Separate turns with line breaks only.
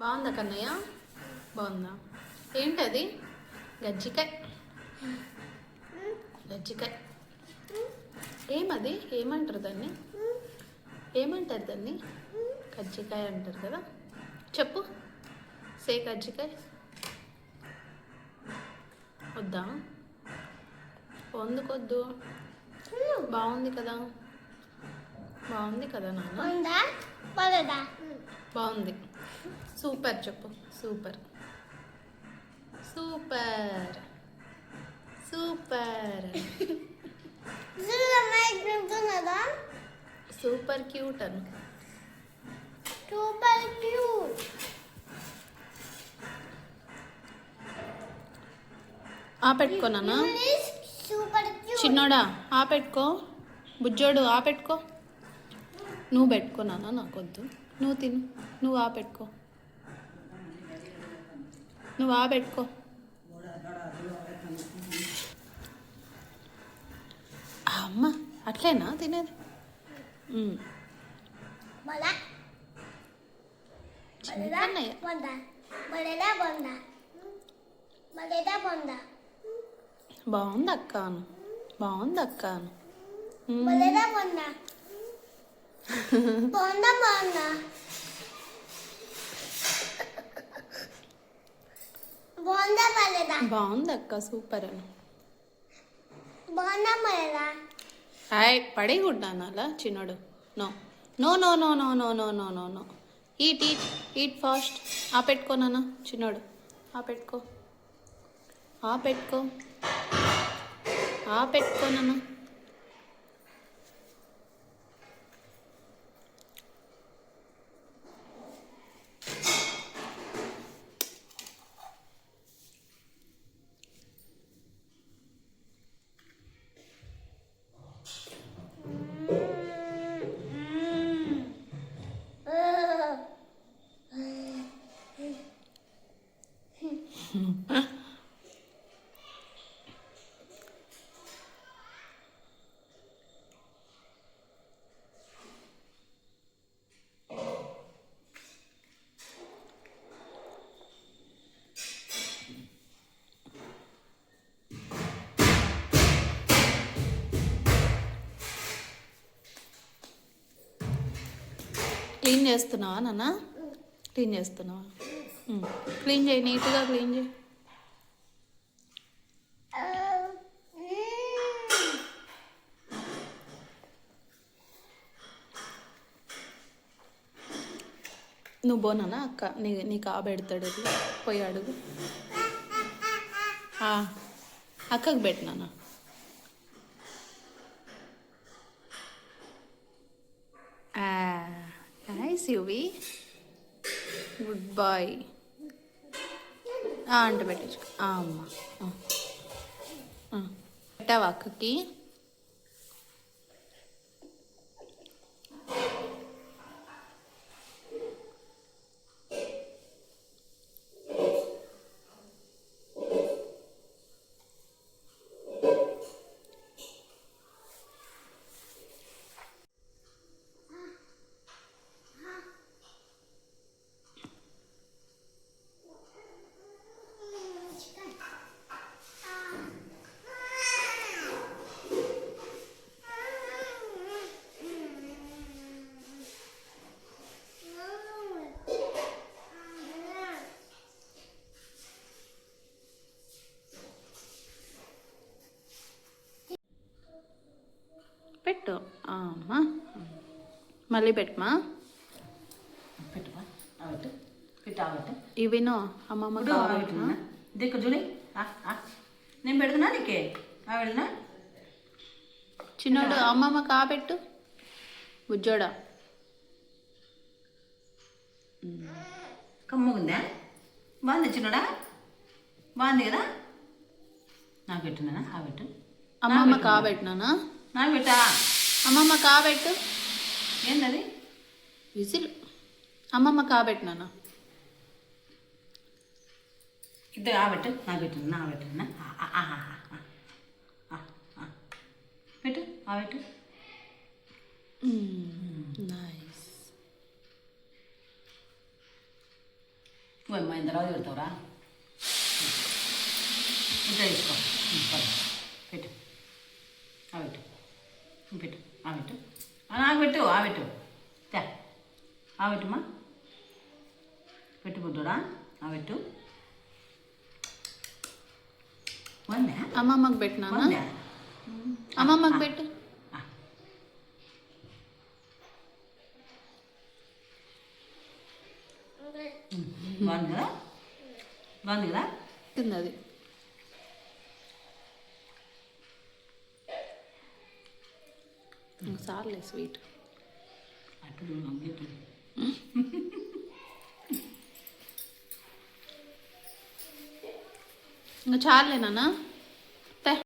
బాగుందా కన్నయ్య? బాగుందా? ఏంటది? గజ్జికాయ. గజ్జికాయ ఏమది? ఏమంటారు దాన్ని? ఏమంటారు దాన్ని? కజ్జికాయ అంటారు కదా. చెప్పు. సే కజ్జికాయ. వద్దా? ఎందుకొద్దు? బాగుంది కదా. బాగుంది కదా నాన్న. బాగుంది. సూపర్ చెప్పు. Super super super super cute అను.
Super cute.
పెట్టుకో నాన్న.
Super cute.
చిన్నోడా పెట్టుకో. బుజ్జోడు పెట్టుకో. నువ్వు పెట్టుకో నాన్న, నాకొద్దు. నువ్వు తిను. నువ్వు పెట్టుకో. నువ్వు పెట్టుకో. అమ్మ అట్లేనా తినేది? బాగుంది అక్క అను. బాగుంది అక్క అను. బాగుంది అక్క సూపర్ అను. హాయ్ పడేయకూడదు అలా చిన్నోడు. No no no no no no no no no no. Eat eat eat fast. పెట్టుకో నాన్న చిన్నోడు. పెట్టుకో. పెట్టుకో. పెట్టుకో నాన్న. క్లీన్ చేస్తున్నావా నాన్న? క్లీన్ చేస్తున్నావా? క్లీన్ చేయి, నీట్గా క్లీన్ చేయి. నువ్వు పోనా అక్క? నీకు పెడతాడు. పోయి అడుగు. అక్కకు పెట్టినా. నైస్ యువి, గుడ్ బాయ్. అంటే పెట్టించుకో. అమ్మ పెట్టావా అక్కకి? పెట్టు. అమ్మా మళ్ళీ పెట్టమా. ఇవినో అమ్మమ్మ
దిక్కు చూడి. నేను పెడుతున్నా నీకే వెళ్ళినా.
చిన్నోడు అమ్మమ్మ పెట్టు. బుజ్జోడా
కమ్ముందా? బాగుంది చిన్నోడా, బాగుంది కదా. నాకు పెట్టున్నా. పెట్టు.
అమ్మమ్మ పెట్టినానా?
నాకు పెట్టా.
అమ్మమ్మ పెట్టు.
ఏంటది?
విజిల్. అమ్మమ్మ పెట్టినానా?
ఇద్దరు పెట్టు. నాకు పెట్టున్నా. పెట్టున్నా. పెట్టు. పెట్టు.
నైస్.
అమ్మ ఇంత రాదు పెడతావురా ఇంకా తీసుకో పద. పెట్టు ఆ పెట్టు పెట్టు ఆ పెట్టు నాకు పెట్టు ఆ పెట్టు తే ఆ పెట్టుమా పెట్టు బుద్ధుడా ఆ పెట్టు వందా
అమ్మమ్మకి పెట్టినా
వందా
అమ్మమ్మకి పెట్టు.
బాగుంది కదా బాగుంది కదా
కింద అది సార్లే స్వీట్.
అటు నవ్వుతూ
ఇంకా చాలులేనా